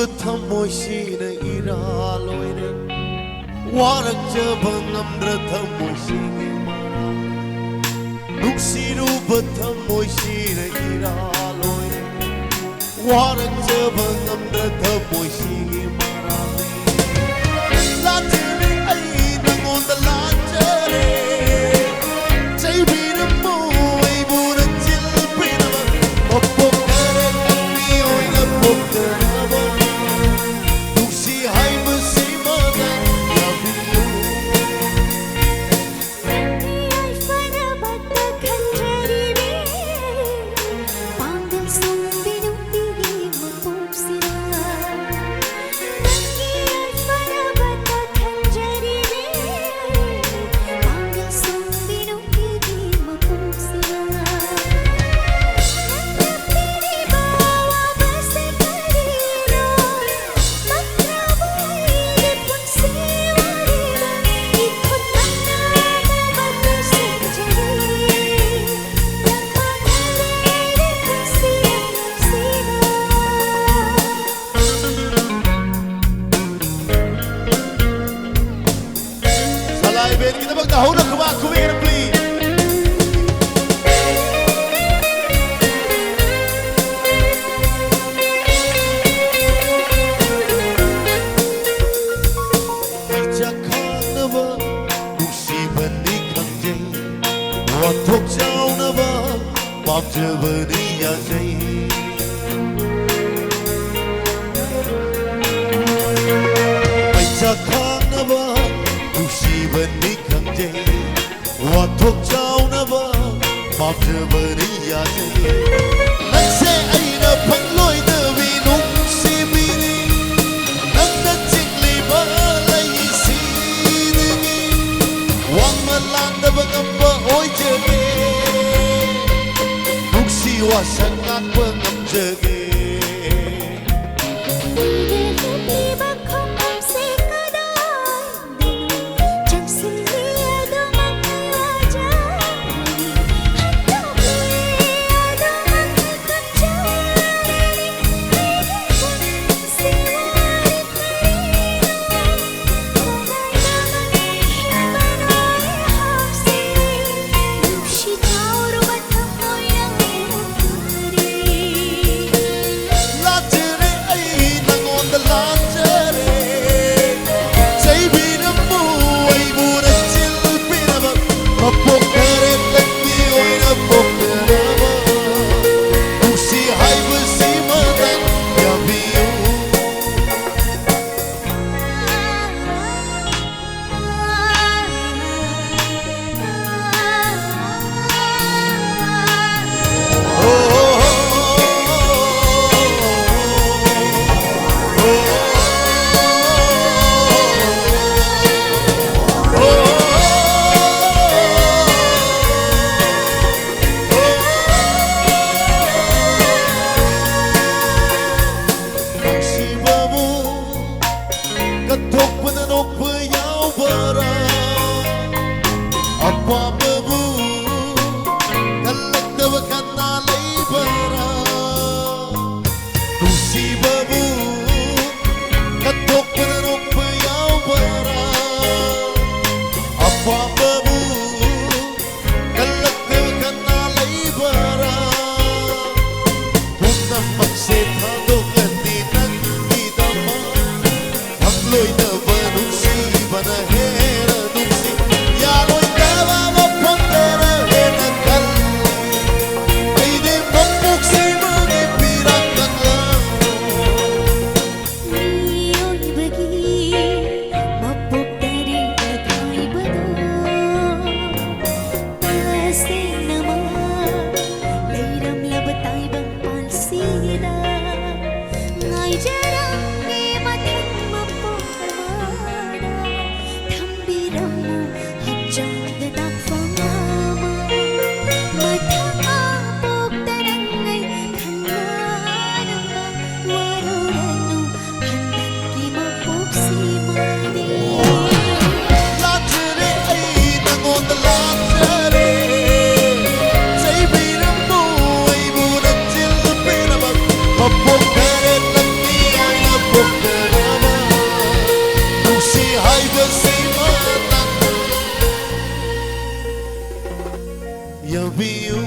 thăm môi si na ira loi ne warak cha bangam ra thăm môi si nge nung si ru thăm môi si na ira loi ne warak cha bangam ra thăm môi si nge mara la tiri ai nang on the la chare chai bi na mo ai bu na chil bi na ba pop kare ni oi na pop kita magtahon na kumakuwi na please. Ijakang na ba, musiban ni kangjay, watok jaw na ba, pamjaba ni yajay. Ijakang na ba, musiban ni watok jaw na ba pamjaba ni yajay nang se ai na pangloi na vi nung si bini nang na chingli ba lai si dingi wang malan na ba ngamba oi jage nung si wa sangat ba ngam jage Yaviu